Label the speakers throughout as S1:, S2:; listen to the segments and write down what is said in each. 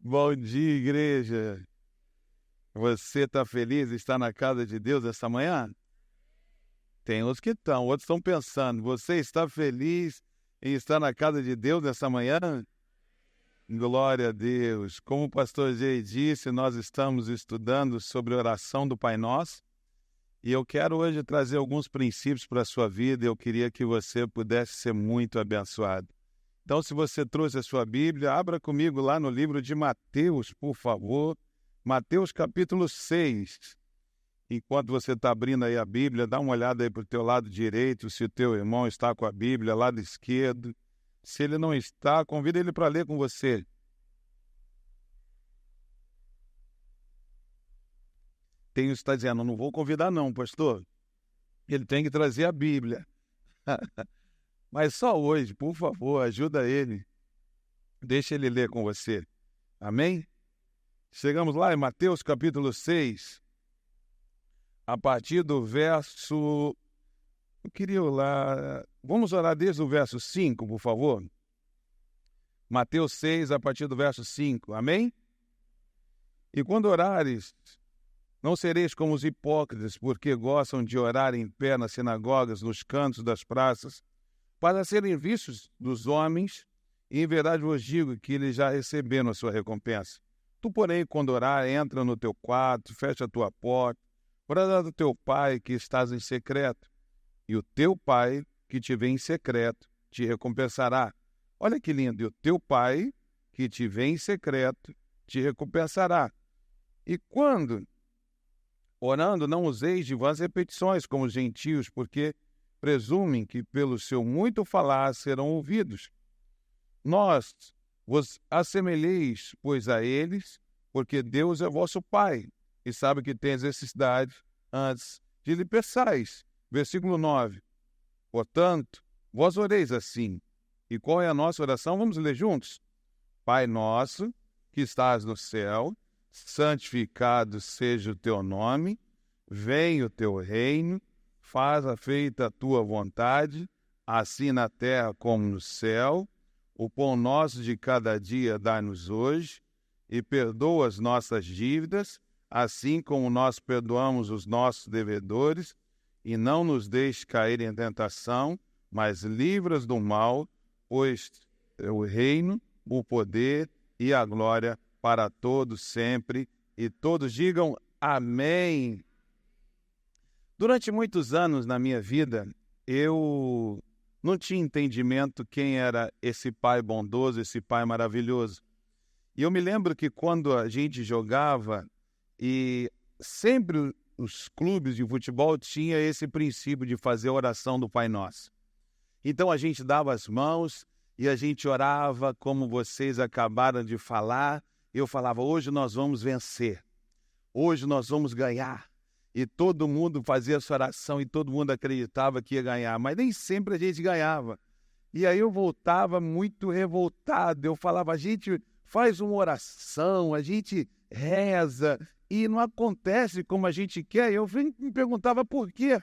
S1: Bom dia, igreja. Você está feliz de estar na casa de Deus essa manhã? Tem outros que estão, outros estão pensando. Você está feliz em estar na casa de Deus essa manhã? Glória a Deus. Como o pastor Jay disse, nós estamos estudando sobre a oração do Pai Nosso. E eu quero hoje trazer alguns princípios para a sua vida. Eu queria que você pudesse ser muito abençoado. Então, se você trouxe a sua Bíblia, abra comigo lá no livro de Mateus, por favor. Mateus capítulo 6. Enquanto você está abrindo aí a Bíblia, dá uma olhada aí para o teu lado direito, se o teu irmão está com a Bíblia, lado esquerdo. Se ele não está, convida ele para ler com você. Tem isso que está dizendo, não vou convidar não, pastor. Ele tem que trazer a Bíblia. Mas só hoje, por favor, ajuda ele. Deixa ele ler com você. Amém? Chegamos lá em Mateus capítulo 6, a partir do verso... Eu queria orar... Vamos orar desde o verso 5, por favor? Mateus 6, a partir do verso 5. Amém? E quando orares, não sereis como os hipócritas, porque gostam de orar em pé nas sinagogas, nos cantos das praças, para serem vistos dos homens, e em verdade vos digo que eles já receberam a sua recompensa. Tu, porém, quando orar, entra no teu quarto, fecha a tua porta, ora do teu pai que estás em secreto, e o teu pai que te vê em secreto te recompensará. Olha que lindo, e o teu pai que te vê em secreto te recompensará. E quando, orando, não useis de vãs repetições como os gentios, porque presumem que pelo seu muito falar serão ouvidos. Nós vos assemelheis, pois, a eles, porque Deus é vosso Pai, e sabe que tens necessidade antes de lhe peçais. Versículo 9. Portanto, vós oreis assim. E qual é a nossa oração? Vamos ler juntos? Pai nosso, que estás no céu, santificado seja o teu nome, venha o teu reino, faça feita a tua vontade, assim na terra como no céu. O pão nosso de cada dia dá-nos hoje, e perdoa as nossas dívidas, assim como nós perdoamos os nossos devedores, e não nos deixe cair em tentação, mas livra-nos do mal, pois é o reino, o poder e a glória para todos sempre. E todos digam amém. Durante muitos anos na minha vida, eu não tinha entendimento quem era esse pai bondoso, esse pai maravilhoso. E eu me lembro que quando a gente jogava, e sempre os clubes de futebol tinham esse princípio de fazer a oração do Pai Nosso. Então a gente dava as mãos e a gente orava como vocês acabaram de falar. Eu falava, hoje nós vamos vencer, hoje nós vamos ganhar. E todo mundo fazia essa oração e todo mundo acreditava que ia ganhar, mas nem sempre a gente ganhava. E aí eu voltava muito revoltado, eu falava, a gente faz uma oração, a gente reza e não acontece como a gente quer. Eu me perguntava por quê.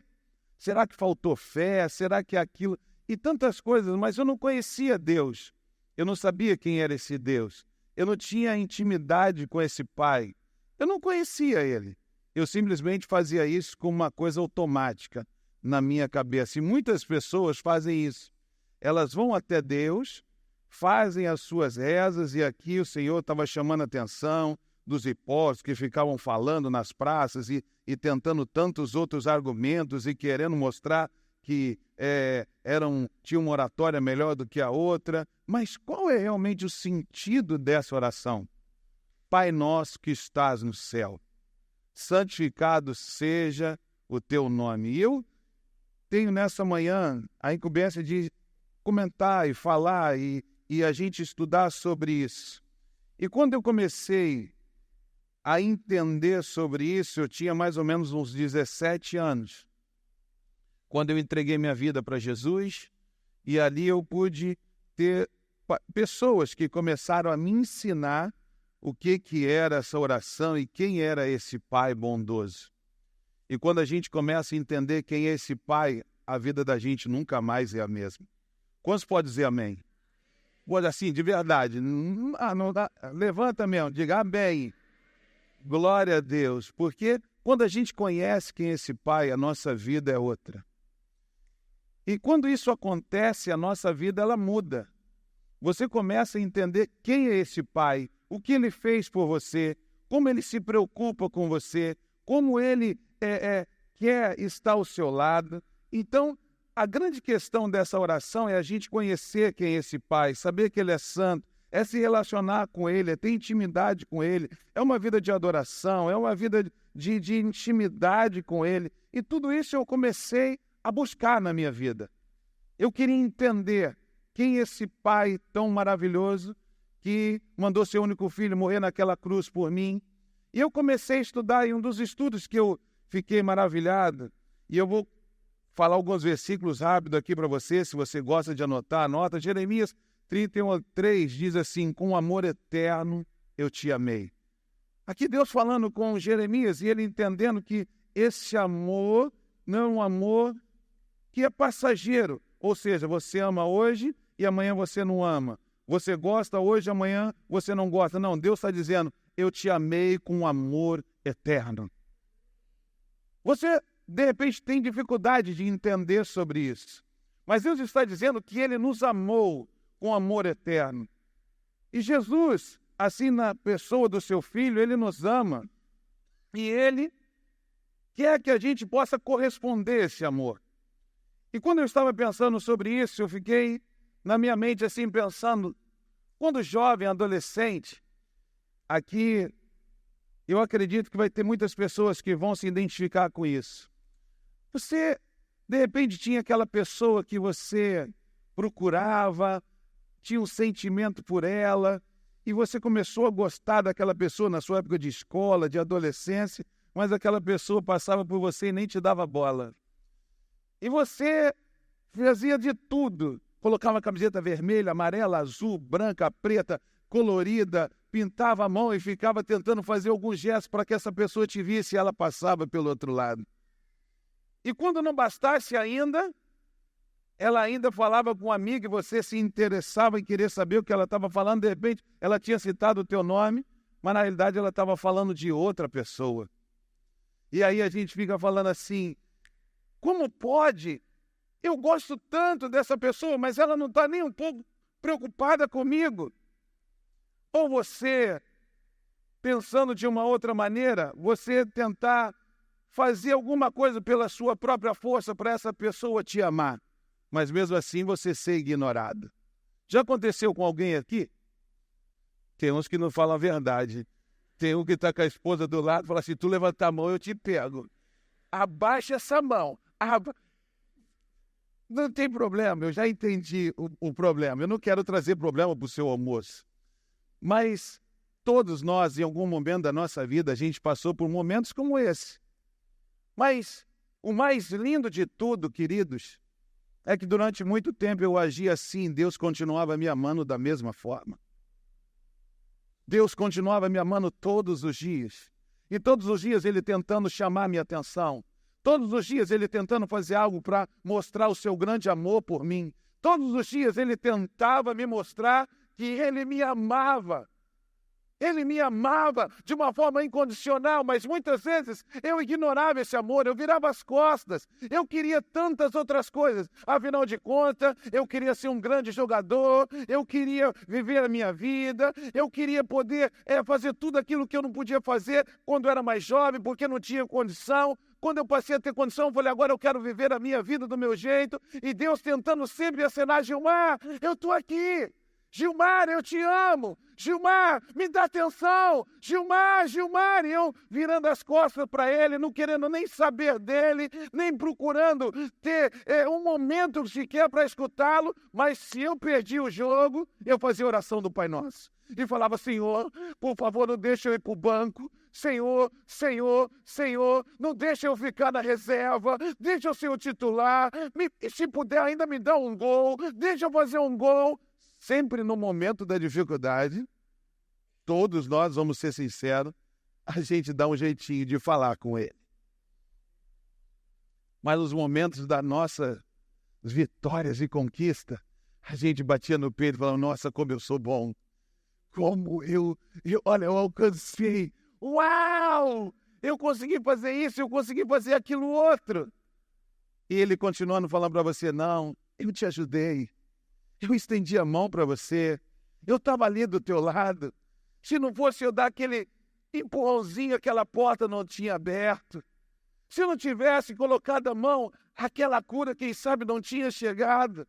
S1: Será que faltou fé? Será que aquilo... E tantas coisas, mas eu não conhecia Deus. Eu não sabia quem era esse Deus. Eu não tinha intimidade com esse Pai. Eu não conhecia Ele. Eu simplesmente fazia isso como uma coisa automática na minha cabeça. E muitas pessoas fazem isso. Elas vão até Deus, fazem as suas rezas, e aqui o Senhor estava chamando a atenção dos hipócritas que ficavam falando nas praças e tentando tantos outros argumentos e querendo mostrar que tinha uma oratória melhor do que a outra. Mas qual é realmente o sentido dessa oração? Pai nosso que estás no céu, santificado seja o teu nome. E eu tenho nessa manhã a incumbência de comentar e falar e a gente estudar sobre isso. E quando eu comecei a entender sobre isso, eu tinha mais ou menos uns 17 anos, quando eu entreguei minha vida para Jesus, e ali eu pude ter pessoas que começaram a me ensinar o que era essa oração e quem era esse Pai bondoso. E quando a gente começa a entender quem é esse Pai, a vida da gente nunca mais é a mesma. Quantos podem dizer amém? Pode assim, de verdade. Não dá. Levanta mesmo, diga amém. Glória a Deus. Porque quando a gente conhece quem é esse Pai, a nossa vida é outra. E quando isso acontece, a nossa vida ela muda. Você começa a entender quem é esse Pai, o que Ele fez por você, como Ele se preocupa com você, como Ele quer estar ao seu lado. Então, a grande questão dessa oração é a gente conhecer quem é esse Pai, saber que Ele é santo, é se relacionar com Ele, é ter intimidade com Ele, é uma vida de adoração, é uma vida de intimidade com Ele. E tudo isso eu comecei a buscar na minha vida. Eu queria entender quem é esse Pai tão maravilhoso que mandou seu único filho morrer naquela cruz por mim. E eu comecei a estudar, e um dos estudos que eu fiquei maravilhado, e eu vou falar alguns versículos rápidos aqui para você, se você gosta de anotar, anota. Jeremias 31:3 diz assim: com amor eterno eu te amei. Aqui Deus falando com Jeremias e ele entendendo que esse amor não é um amor que é passageiro, ou seja, você ama hoje e amanhã você não ama. Você gosta hoje, amanhã você não gosta. Não, Deus está dizendo, eu te amei com um amor eterno. Você, de repente, tem dificuldade de entender sobre isso. Mas Deus está dizendo que Ele nos amou com amor eterno. E Jesus, assim na pessoa do seu Filho, Ele nos ama. E Ele quer que a gente possa corresponder a esse amor. E quando eu estava pensando sobre isso, eu fiquei na minha mente assim pensando, quando jovem, adolescente, aqui eu acredito que vai ter muitas pessoas que vão se identificar com isso. Você, de repente, tinha aquela pessoa que você procurava, tinha um sentimento por ela, e você começou a gostar daquela pessoa na sua época de escola, de adolescência, mas aquela pessoa passava por você e nem te dava bola. E você fazia de tudo. Colocava a camiseta vermelha, amarela, azul, branca, preta, colorida, pintava a mão e ficava tentando fazer algum gesto para que essa pessoa te visse e ela passava pelo outro lado. E quando não bastasse ainda, ela ainda falava com um amigo e você se interessava em querer saber o que ela estava falando. De repente, ela tinha citado o teu nome, mas na realidade ela estava falando de outra pessoa. E aí a gente fica falando assim, como pode? Eu gosto tanto dessa pessoa, mas ela não está nem um pouco preocupada comigo. Ou você, pensando de uma outra maneira, você tentar fazer alguma coisa pela sua própria força para essa pessoa te amar, mas mesmo assim você ser ignorado. Já aconteceu com alguém aqui? Tem uns que não falam a verdade. Tem um que está com a esposa do lado e fala assim, tu levanta a mão, eu te pego. Abaixa essa mão. Não tem problema, eu já entendi o problema. Eu não quero trazer problema para o seu almoço. Mas todos nós, em algum momento da nossa vida, a gente passou por momentos como esse. Mas o mais lindo de tudo, queridos, é que durante muito tempo eu agia assim, Deus continuava me amando da mesma forma. Deus continuava me amando todos os dias. E todos os dias Ele tentando chamar minha atenção. Todos os dias Ele tentando fazer algo para mostrar o seu grande amor por mim. Todos os dias Ele tentava me mostrar que Ele me amava. Ele me amava de uma forma incondicional, mas muitas vezes eu ignorava esse amor, eu virava as costas. Eu queria tantas outras coisas. Afinal de contas, eu queria ser um grande jogador, eu queria viver a minha vida, eu queria poder fazer tudo aquilo que eu não podia fazer quando eu era mais jovem, porque não tinha condição. Quando eu passei a ter condição, eu falei, agora eu quero viver a minha vida do meu jeito. E Deus tentando sempre acenar, Gilmar, eu estou aqui. Gilmar, eu te amo. Gilmar, me dá atenção. Gilmar, Gilmar. E eu virando as costas para ele, não querendo nem saber dele, nem procurando ter um momento sequer para escutá-lo. Mas se eu perdi o jogo, eu fazia a oração do Pai Nosso. E falava, Senhor, por favor, não deixe eu ir para o banco. Senhor, Senhor, Senhor, não deixe eu ficar na reserva. Deixa eu ser o titular. Se puder, ainda me dá um gol. Deixa eu fazer um gol. Sempre no momento da dificuldade, todos nós, vamos ser sinceros, a gente dá um jeitinho de falar com Ele. Mas nos momentos das nossas vitórias e conquista, a gente batia no peito e falava, nossa, como eu sou bom. Como olha, eu alcancei. Uau! Eu consegui fazer isso, eu consegui fazer aquilo outro. E ele continuando falando para você, não, eu te ajudei. Eu estendi a mão para você. Eu estava ali do teu lado. Se não fosse eu dar aquele empurrãozinho, aquela porta não tinha aberto. Se eu não tivesse colocado a mão, aquela cura, quem sabe, não tinha chegado.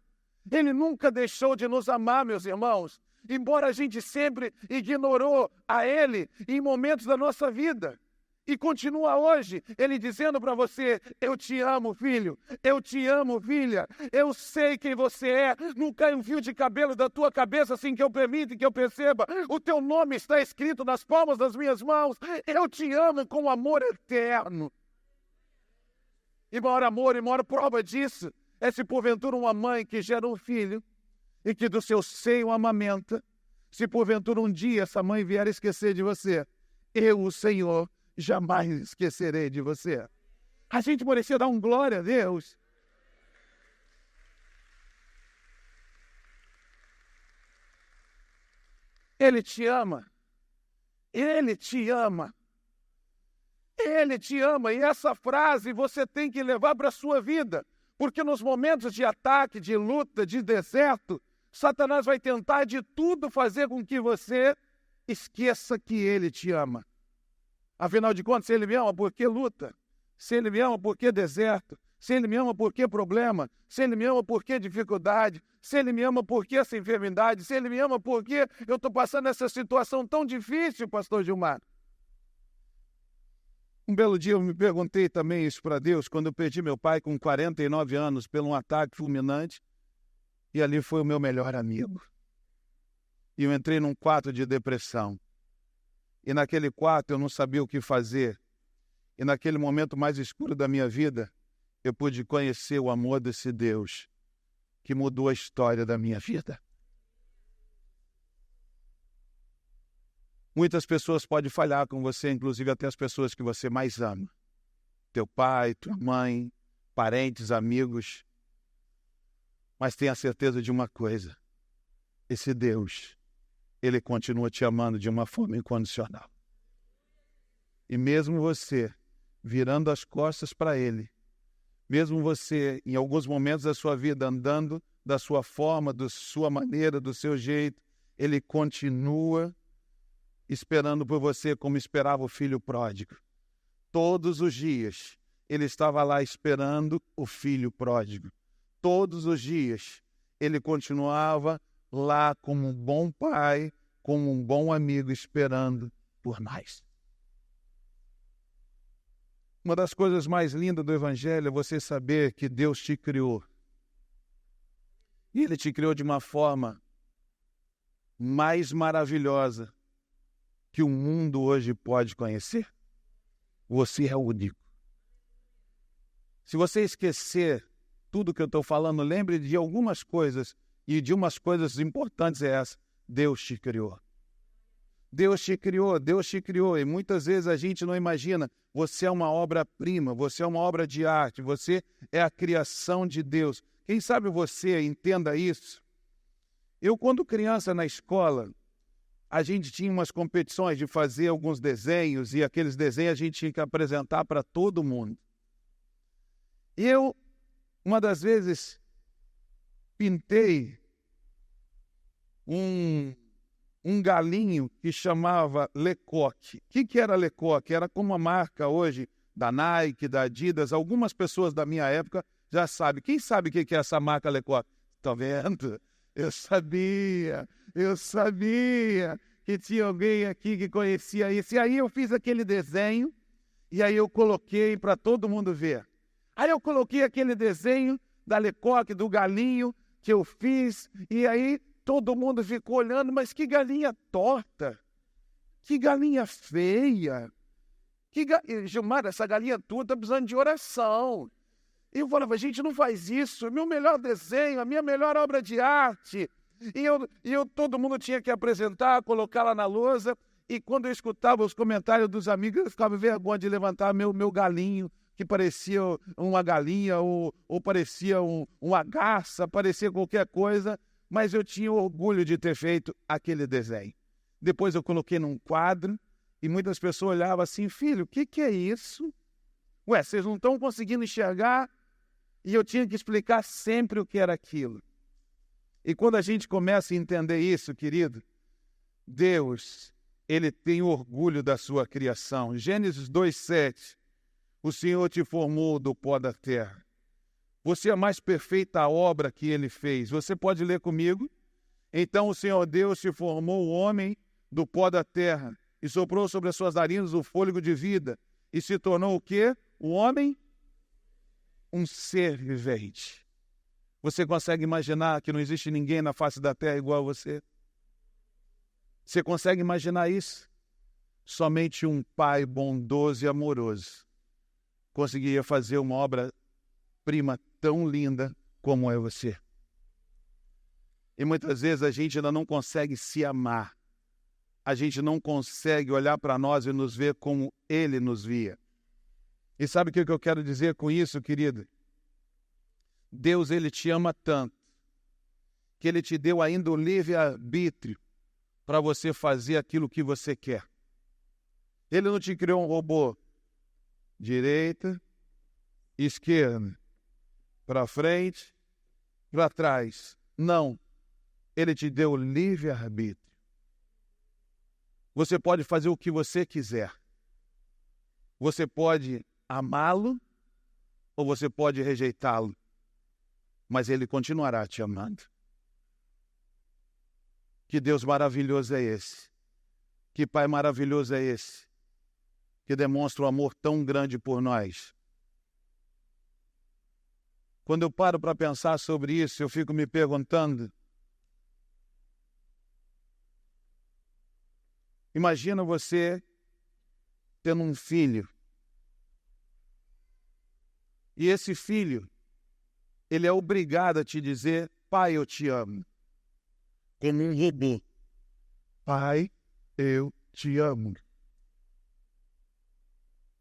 S1: Ele nunca deixou de nos amar, meus irmãos. Embora a gente sempre ignorou a Ele em momentos da nossa vida. E continua hoje, Ele dizendo para você, eu te amo, filho, eu te amo, filha, eu sei quem você é, não cai um fio de cabelo da tua cabeça assim que eu permita e que eu perceba, o teu nome está escrito nas palmas das minhas mãos, eu te amo com amor eterno. E maior amor e maior prova disso é se porventura uma mãe que gera um filho e que do seu seio amamenta, se porventura um dia essa mãe vier esquecer de você, eu, o Senhor, jamais esquecerei de você. A gente merecia dar glória a Deus. Ele te ama. Ele te ama. Ele te ama. E essa frase você tem que levar para a sua vida. Porque nos momentos de ataque, de luta, de deserto, Satanás vai tentar de tudo fazer com que você esqueça que ele te ama. Afinal de contas, se ele me ama, por que luta? Se ele me ama, por que deserto? Se ele me ama, por que problema? Se ele me ama, por que dificuldade? Se ele me ama, por que essa enfermidade? Se ele me ama, por que eu estou passando essa situação tão difícil, pastor Gilmar? Um belo dia eu me perguntei também isso para Deus, quando eu perdi meu pai com 49 anos por um ataque fulminante, e ali foi o meu melhor amigo. E eu entrei num quadro de depressão. E naquele quarto eu não sabia o que fazer. E naquele momento mais escuro da minha vida, eu pude conhecer o amor desse Deus que mudou a história da minha vida. Muitas pessoas podem falhar com você, inclusive até as pessoas que você mais ama. Teu pai, tua mãe, parentes, amigos. Mas tenha certeza de uma coisa. Esse Deus, Ele continua te amando de uma forma incondicional. E mesmo você virando as costas para Ele, mesmo você, em alguns momentos da sua vida, andando da sua forma, da sua maneira, do seu jeito, Ele continua esperando por você como esperava o filho pródigo. Todos os dias, Ele estava lá esperando o filho pródigo. Todos os dias, Ele continuava lá como um bom pai, como um bom amigo, esperando por nós. Uma das coisas mais lindas do Evangelho é você saber que Deus te criou. E Ele te criou de uma forma mais maravilhosa que o mundo hoje pode conhecer. Você é único. Se você esquecer tudo que eu estou falando, lembre de algumas coisas, e de umas coisas importantes é essa: Deus te criou. Deus te criou, Deus te criou. E muitas vezes a gente não imagina, você é uma obra-prima, você é uma obra de arte, você é a criação de Deus. Quem sabe você entenda isso? Eu, quando criança na escola, a gente tinha umas competições de fazer alguns desenhos, e aqueles desenhos a gente tinha que apresentar para todo mundo. Eu, uma das vezes, pintei um galinho que chamava Lecoque. O que era Lecoque? Era como uma marca hoje da Nike, da Adidas. Algumas pessoas da minha época já sabem. Quem sabe o que é essa marca Lecoque? Tá vendo? Eu sabia que tinha alguém aqui que conhecia isso. E aí eu fiz aquele desenho e aí eu coloquei para todo mundo ver. Aí eu coloquei aquele desenho da Lecoque, do galinho que eu fiz, e aí todo mundo ficou olhando, mas que galinha torta, que galinha feia, Gilmar, essa galinha tua está precisando de oração. E eu falava, gente, não faz isso, meu melhor desenho, a minha melhor obra de arte. E todo mundo tinha que apresentar, colocar lá na lousa, e quando eu escutava os comentários dos amigos, eu ficava vergonha de levantar meu galinho, que parecia uma galinha, ou parecia uma garça, parecia qualquer coisa. mas eu tinha orgulho de ter feito aquele desenho. Depois eu coloquei num quadro e muitas pessoas olhavam assim, filho, o que é isso? Ué, vocês não estão conseguindo enxergar? E eu tinha que explicar sempre o que era aquilo. E quando a gente começa a entender isso, querido, Deus, Ele tem orgulho da sua criação. Gênesis 2:7, o Senhor te formou do pó da terra. Você é a mais perfeita obra que Ele fez. Você pode ler comigo? Então o Senhor Deus te formou o homem do pó da terra e soprou sobre as suas narinas o fôlego de vida e se tornou o quê? O homem? Um ser vivente. Você consegue imaginar que não existe ninguém na face da terra igual a você? Você consegue imaginar isso? Somente um pai bondoso e amoroso conseguiria fazer uma obra-prima tão linda como é você. E muitas vezes a gente ainda não consegue se amar. A gente não consegue olhar para nós e nos ver como Ele nos via. E sabe o que eu quero dizer com isso, querido? Deus, Ele te ama tanto que Ele te deu ainda o livre-arbítrio para você fazer aquilo que você quer. Ele não te criou um robô. Direita, esquerda, para frente, para trás. Não. Ele te deu livre-arbítrio. Você pode fazer o que você quiser. Você pode amá-lo ou você pode rejeitá-lo. Mas Ele continuará te amando. Que Deus maravilhoso é esse? Que Pai maravilhoso é esse? Que demonstra um amor tão grande por nós. Quando eu paro para pensar sobre isso, eu fico me perguntando, imagina você tendo um filho. E esse filho, ele é obrigado a te dizer, pai, eu te amo. Como um robô. Pai, eu te amo.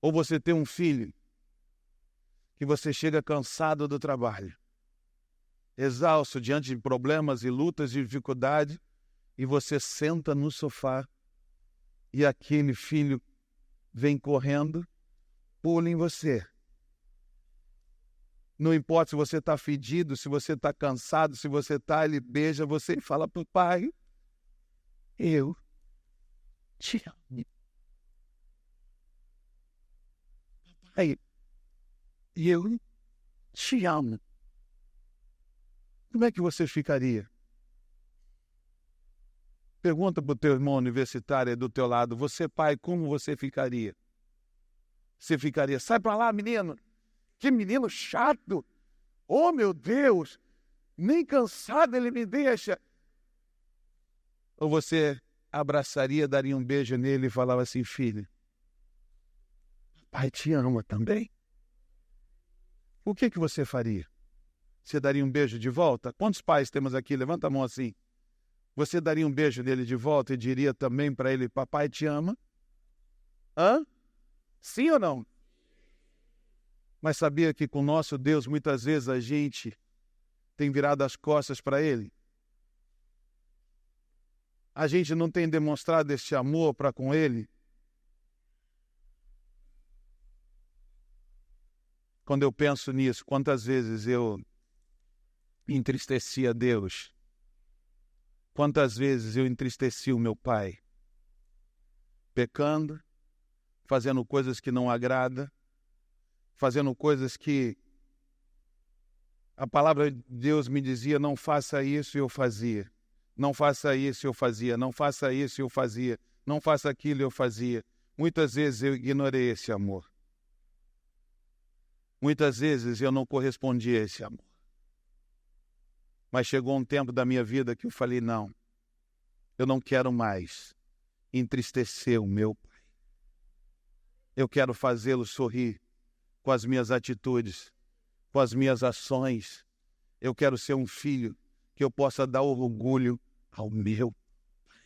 S1: Ou você tem um filho que você chega cansado do trabalho, exausto diante de problemas e lutas e dificuldades, e você senta no sofá e aquele filho vem correndo, pula em você. Não importa se você está fedido, se você está cansado, se você está, ele beija você e fala para o pai, eu te amo. Pai, eu te amo. Como é que você ficaria? Pergunta para o teu irmão universitário do teu lado, você pai, como você ficaria? Você ficaria, sai para lá, menino. Que menino chato! Oh, meu Deus! Nem cansado ele me deixa. Ou você abraçaria, daria um beijo nele e falava assim, filho, pai te ama também? O que você faria? Você daria um beijo de volta? Quantos pais temos aqui? Levanta a mão assim. Você daria um beijo nele de volta e diria também para ele, papai te ama? Hã? Sim ou não? Mas sabia que com o nosso Deus, muitas vezes a gente tem virado as costas para Ele? A gente não tem demonstrado esse amor para com Ele? Quando eu penso nisso, quantas vezes eu entristeci a Deus? Quantas vezes eu entristeci o meu Pai? Pecando, fazendo coisas que não agradam, fazendo coisas que a palavra de Deus me dizia, não faça isso, e eu fazia. Não faça isso, eu fazia. Não faça isso, eu fazia. Não faça aquilo, eu fazia. Muitas vezes eu ignorei esse amor. Muitas vezes eu não correspondi a esse amor. Mas chegou um tempo da minha vida que eu falei, não, eu não quero mais entristecer o meu Pai. Eu quero fazê-lo sorrir com as minhas atitudes, com as minhas ações. Eu quero ser um filho que eu possa dar orgulho ao meu Pai.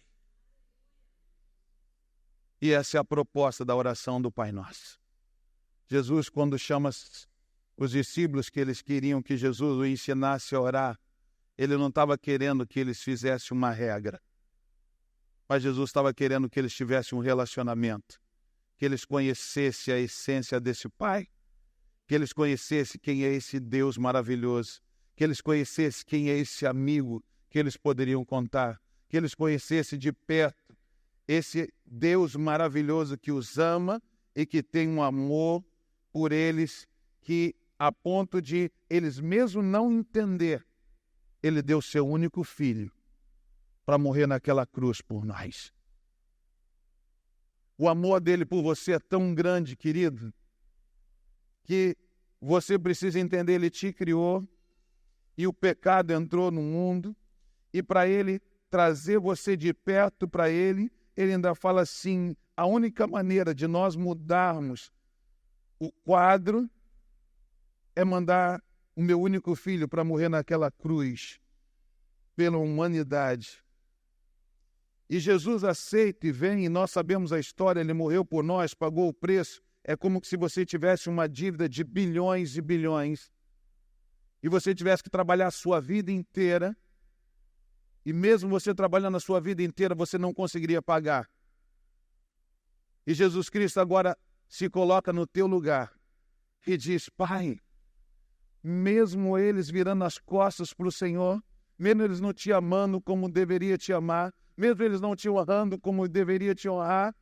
S1: E essa é a proposta da oração do Pai Nosso. Jesus, quando chama os discípulos que eles queriam que Jesus o ensinasse a orar, Ele não estava querendo que eles fizessem uma regra, mas Jesus estava querendo que eles tivessem um relacionamento, que eles conhecessem a essência desse Pai, que eles conhecessem quem é esse Deus maravilhoso, que eles conhecessem quem é esse amigo que eles poderiam contar, que eles conhecessem de perto esse Deus maravilhoso que os ama e que tem um amor por eles, que a ponto de eles mesmo não entender, Ele deu seu único filho para morrer naquela cruz por nós. O amor dele por você é tão grande, querido, que você precisa entender, ele te criou e o pecado entrou no mundo, e para ele trazer você de perto para ele ainda fala assim, a única maneira de nós mudarmos o quadro é mandar o meu único filho para morrer naquela cruz pela humanidade. E Jesus aceita e vem, e nós sabemos a história, ele morreu por nós, pagou o preço. É como se você tivesse uma dívida de bilhões e bilhões, e você tivesse que trabalhar a sua vida inteira, e mesmo você trabalhando a sua vida inteira, você não conseguiria pagar. E Jesus Cristo agora se coloca no teu lugar e diz, Pai, mesmo eles virando as costas para o Senhor, mesmo eles não te amando como deveria te amar, mesmo eles não te honrando como deveria te honrar,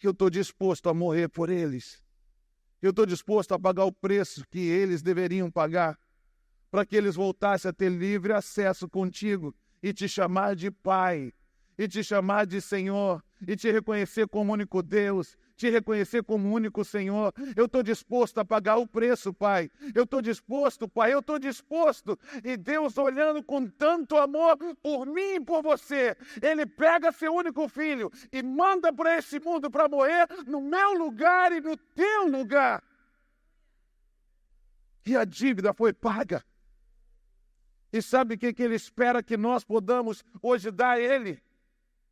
S1: eu estou disposto a morrer por eles. Eu estou disposto a pagar o preço que eles deveriam pagar, para que eles voltassem a ter livre acesso contigo e te chamar de Pai, e te chamar de Senhor, e te reconhecer como único Deus, te reconhecer como único Senhor. Eu estou disposto a pagar o preço, Pai. Eu estou disposto, Pai, eu estou disposto. E Deus, olhando com tanto amor por mim e por você, Ele pega seu único filho e manda para esse mundo para morrer no meu lugar e no teu lugar. E a dívida foi paga. E sabe o que Ele espera que nós podamos hoje dar a Ele?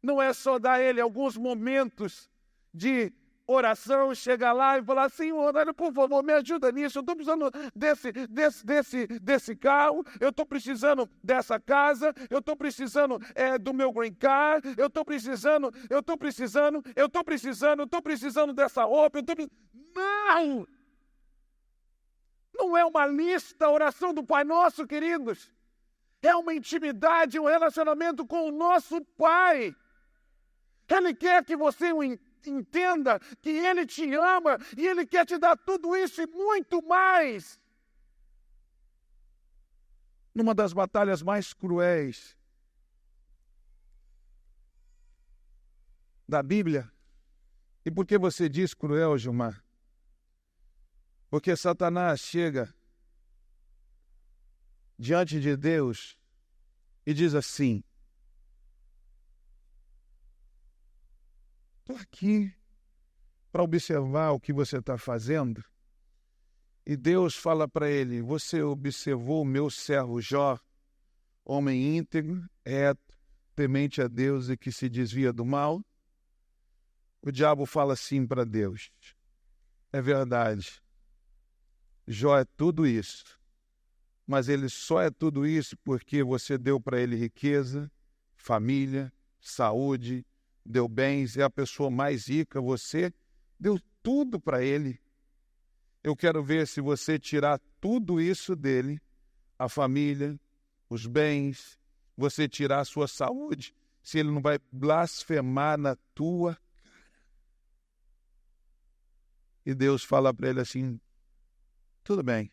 S1: Não é só dar a Ele alguns momentos de oração, chegar lá e falar, Senhor, olha, por favor, me ajuda nisso, eu estou precisando desse carro, eu estou precisando dessa casa, eu estou precisando do meu green card, eu estou precisando dessa roupa, Não! Não é uma lista, a oração do Pai Nosso, queridos. É uma intimidade, um relacionamento com o nosso Pai. Ele quer que você entenda que Ele te ama e Ele quer te dar tudo isso e muito mais. Numa das batalhas mais cruéis da Bíblia. E por que você diz cruel, Gilmar? Porque Satanás chega diante de Deus e diz assim, estou aqui para observar o que você está fazendo. E Deus fala para ele, você observou o meu servo Jó, homem íntegro, reto, temente a Deus e que se desvia do mal? O diabo fala assim para Deus, é verdade, Jó é tudo isso, mas ele só é tudo isso porque você deu para ele riqueza, família, saúde, deu bens, é a pessoa mais rica, você deu tudo para ele. Eu quero ver se você tirar tudo isso dele, a família, os bens, você tirar a sua saúde, se ele não vai blasfemar na tua cara. E Deus fala para ele assim, tudo bem,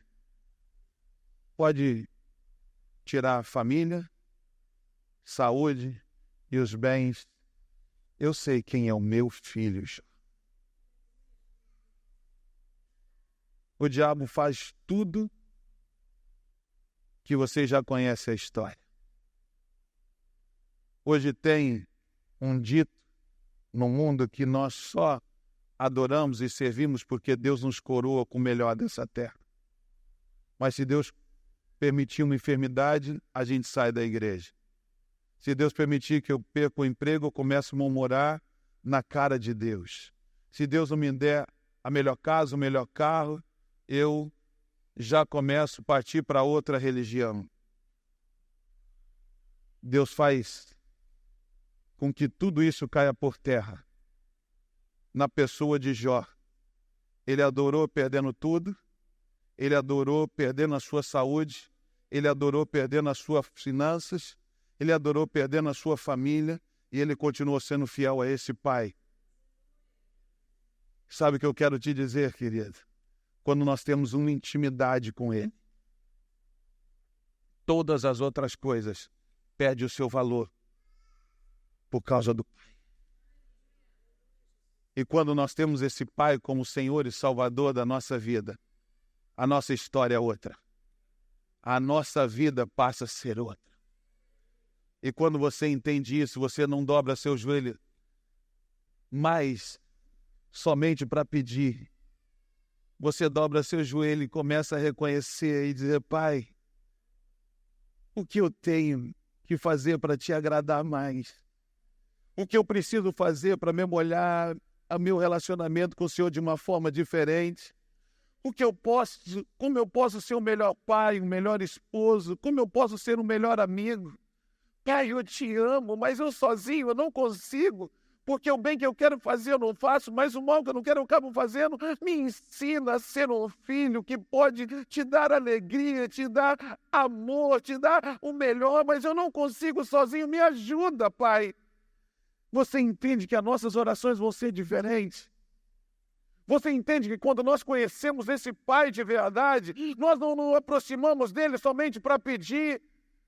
S1: pode tirar a família, saúde e os bens. Eu sei quem é o meu filho. O diabo faz tudo que você já conhece a história. Hoje tem um dito no mundo que nós só adoramos e servimos porque Deus nos coroa com o melhor dessa terra. Mas se Deus permitir uma enfermidade, a gente sai da igreja. Se Deus permitir que eu perca o emprego, eu começo a murmurar na cara de Deus. Se Deus não me der a melhor casa, o melhor carro, eu já começo a partir para outra religião. Deus faz com que tudo isso caia por terra na pessoa de Jó. Ele adorou perdendo tudo, ele adorou perdendo a sua saúde, ele adorou perdendo as suas finanças, ele adorou perdendo a sua família, e ele continuou sendo fiel a esse pai. Sabe o que eu quero te dizer, querido? Quando nós temos uma intimidade com ele, todas as outras coisas perdem o seu valor por causa do pai. E quando nós temos esse pai como Senhor e Salvador da nossa vida, a nossa história é outra. A nossa vida passa a ser outra. E quando você entende isso, você não dobra seu joelho mais somente para pedir. Você dobra seu joelho e começa a reconhecer e dizer: Pai, o que eu tenho que fazer para te agradar mais? O que eu preciso fazer para me molhar a meu relacionamento com o Senhor de uma forma diferente? Como eu posso ser o melhor pai, o melhor esposo? Como eu posso ser o melhor amigo? Pai, eu te amo, mas eu sozinho eu não consigo, porque o bem que eu quero fazer eu não faço, mas o mal que eu não quero eu acabo fazendo. Me ensina a ser um filho que pode te dar alegria, te dar amor, te dar o melhor, mas eu não consigo sozinho. Me ajuda, Pai. Você entende que as nossas orações vão ser diferentes? Você entende que quando nós conhecemos esse Pai de verdade, nós não nos aproximamos dele somente para pedir,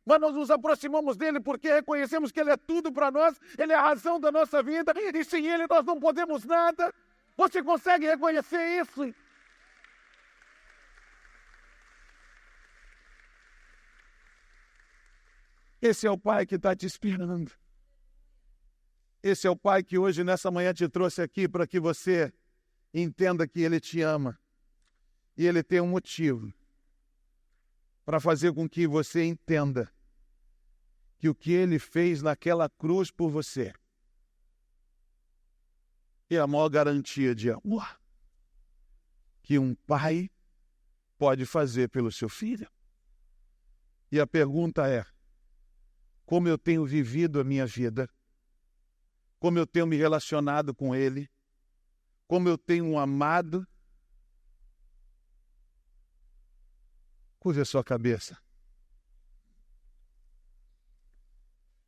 S1: mas nós nos aproximamos dele porque reconhecemos que ele é tudo para nós, ele é a razão da nossa vida, e sem ele nós não podemos nada. Você consegue reconhecer isso? Esse é o Pai que está te esperando. Esse é o Pai que hoje, nessa manhã, te trouxe aqui para que você entenda que ele te ama. E ele tem um motivo para fazer com que você entenda que o que ele fez naquela cruz por você é a maior garantia de amor que um pai pode fazer pelo seu filho. E a pergunta é: como eu tenho vivido a minha vida? Como eu tenho me relacionado com ele? Como eu tenho amado? Curve a sua cabeça.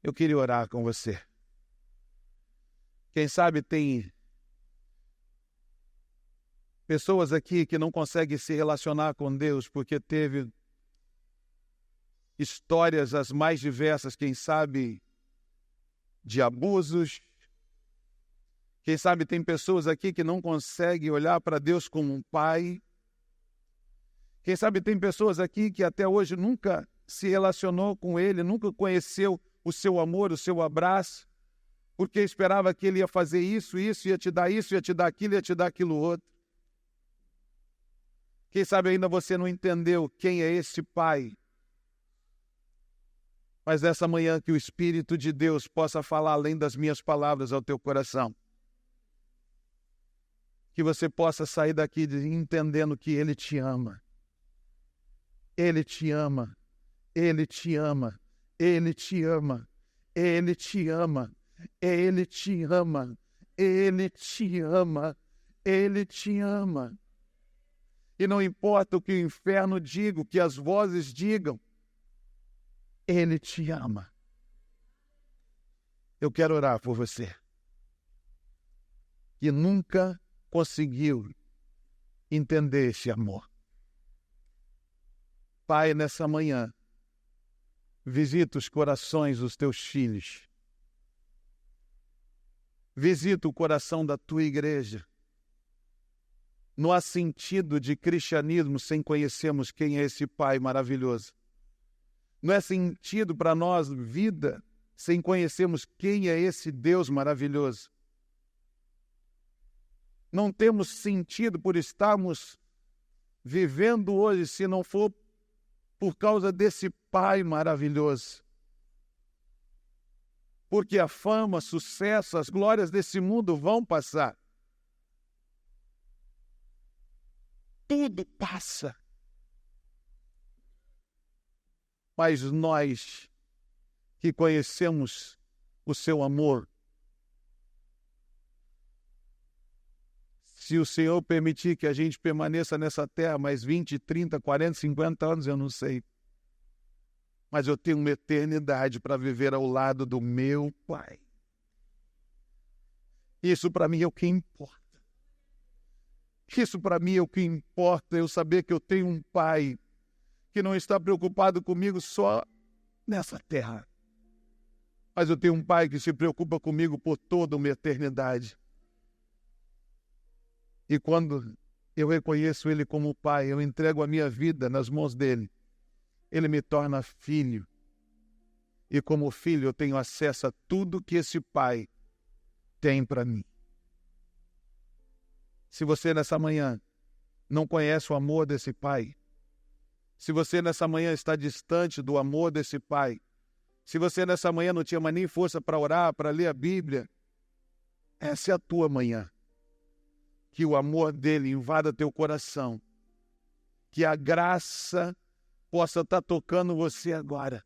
S1: Eu queria orar com você. Quem sabe tem pessoas aqui que não conseguem se relacionar com Deus porque teve histórias as mais diversas, quem sabe de abusos. Quem sabe tem pessoas aqui que não conseguem olhar para Deus como um pai. Quem sabe tem pessoas aqui que até hoje nunca se relacionou com ele, nunca conheceu o seu amor, o seu abraço, porque esperava que ele ia fazer isso, ia te dar isso, ia te dar aquilo, ia te dar aquilo outro. Quem sabe ainda você não entendeu quem é esse pai. Mas nessa manhã que o Espírito de Deus possa falar além das minhas palavras ao teu coração. Que você possa sair daqui entendendo que ele te ama. Ele te ama. Ele te ama. Ele te ama. Ele te ama. Ele te ama. Ele te ama. Ele te ama. E não importa o que o inferno diga, o que as vozes digam, ele te ama. Eu quero orar por você que nunca conseguiu entender esse amor. Pai, nessa manhã, visita os corações dos teus filhos. Visita o coração da tua igreja. Não há sentido de cristianismo sem conhecermos quem é esse Pai maravilhoso. Não é sentido para nós vida sem conhecermos quem é esse Deus maravilhoso. Não temos sentido por estarmos vivendo hoje se não for por causa desse Pai maravilhoso. Porque a fama, sucesso, as glórias desse mundo vão passar. Tudo passa. Mas nós que conhecemos o seu amor. Se o Senhor permitir que a gente permaneça nessa terra mais 20, 30, 40, 50 anos, eu não sei. Mas eu tenho uma eternidade para viver ao lado do meu Pai. Isso para mim é o que importa. Isso para mim é o que importa, eu saber que eu tenho um Pai que não está preocupado comigo só nessa terra. Mas eu tenho um Pai que se preocupa comigo por toda uma eternidade. E quando eu reconheço Ele como Pai, eu entrego a minha vida nas mãos dEle. Ele me torna filho. E como filho eu tenho acesso a tudo que esse Pai tem para mim. Se você nessa manhã não conhece o amor desse Pai, se você nessa manhã está distante do amor desse Pai, se você nessa manhã não tinha mais nem força para orar, para ler a Bíblia, essa é a tua manhã. Que o amor dele invada teu coração. Que a graça possa estar tocando você agora.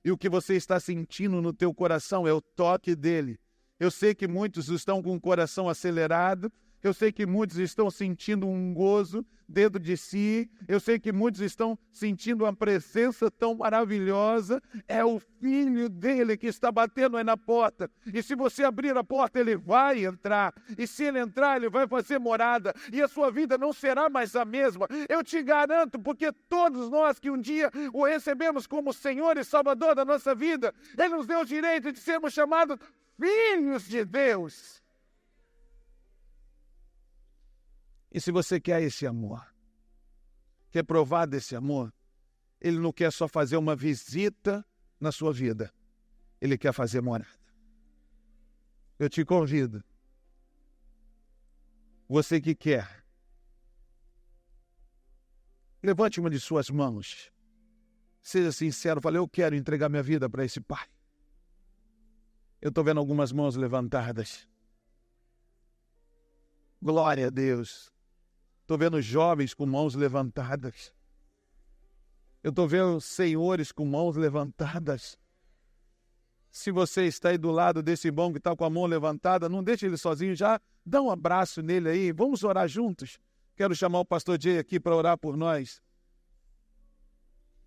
S1: E o que você está sentindo no teu coração é o toque dele. Eu sei que muitos estão com o coração acelerado. Eu sei que muitos estão sentindo um gozo dentro de si. Eu sei que muitos estão sentindo uma presença tão maravilhosa. É o Filho dele que está batendo aí na porta. E se você abrir a porta, ele vai entrar. E se ele entrar, ele vai fazer morada. E a sua vida não será mais a mesma. Eu te garanto, porque todos nós que um dia o recebemos como Senhor e Salvador da nossa vida, ele nos deu o direito de sermos chamados filhos de Deus. E se você quer esse amor, quer provar desse amor, ele não quer só fazer uma visita na sua vida, ele quer fazer morada. Eu te convido, você que quer, levante uma de suas mãos, seja sincero, fale, eu quero entregar minha vida para esse Pai. Eu estou vendo algumas mãos levantadas. Glória a Deus. Estou vendo jovens com mãos levantadas. Eu estou vendo senhores com mãos levantadas. Se você está aí do lado desse irmão que está com a mão levantada, não deixe ele sozinho, já dá um abraço nele aí. Vamos orar juntos. Quero chamar o pastor Jay aqui para orar por nós.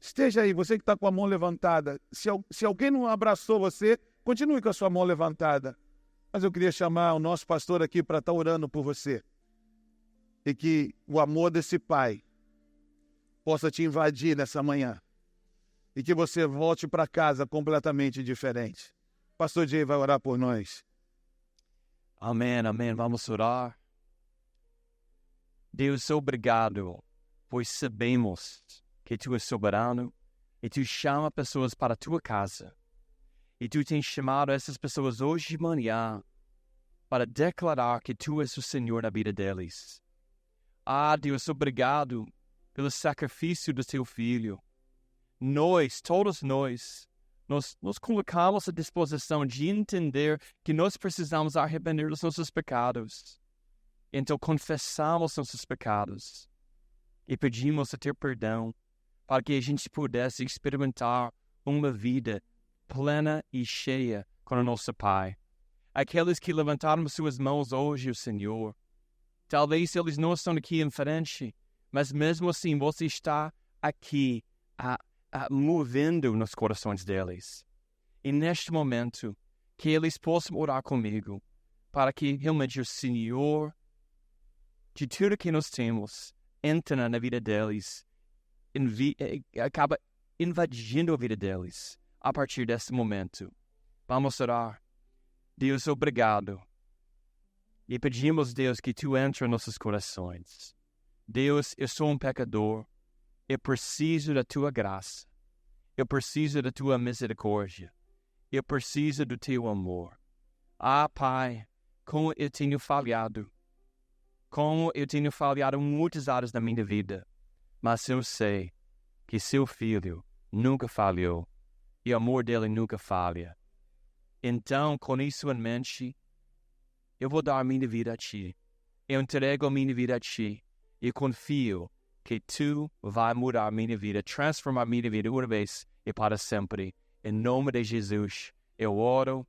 S1: Esteja aí, você que está com a mão levantada. Se alguém não abraçou você, continue com a sua mão levantada. Mas eu queria chamar o nosso pastor aqui para estar orando por você. E que o amor desse Pai possa te invadir nessa manhã. E que você volte para casa completamente diferente. Pastor Jay vai orar por nós.
S2: Amém, amém. Vamos orar. Deus, obrigado, pois sabemos que Tu és soberano e Tu chama pessoas para a Tua casa. E Tu tens chamado essas pessoas hoje de manhã para declarar que Tu és o Senhor na vida deles. Deus, obrigado pelo sacrifício do Teu Filho. Nós, todos nós, nos colocamos à disposição de entender que nós precisamos arrepender dos nossos pecados. Então, confessamos nossos pecados e pedimos a Teu perdão para que a gente pudesse experimentar uma vida plena e cheia com o nosso Pai. Aqueles que levantaram suas mãos hoje, o Senhor, talvez eles não estão aqui em frente, mas mesmo assim você está aqui movendo nos corações deles. E neste momento, que eles possam orar comigo, para que realmente o Senhor, de tudo que nós temos, entra na vida deles, acaba invadindo a vida deles a partir desse momento. Vamos orar. Deus, obrigado. E pedimos, Deus, que Tu entre em nossos corações. Deus, eu sou um pecador. Eu preciso da Tua graça. Eu preciso da Tua misericórdia. Eu preciso do Teu amor. Pai, como eu tenho falhado. Como eu tenho falhado em muitas áreas da minha vida. Mas eu sei que Seu Filho nunca falhou. E o amor dele nunca falha. Então, com isso em mente, eu vou dar a minha vida a Ti. Eu entrego a minha vida a Ti. E confio que Tu vai mudar a minha vida, transformar a minha vida uma vez e para sempre. Em nome de Jesus, eu oro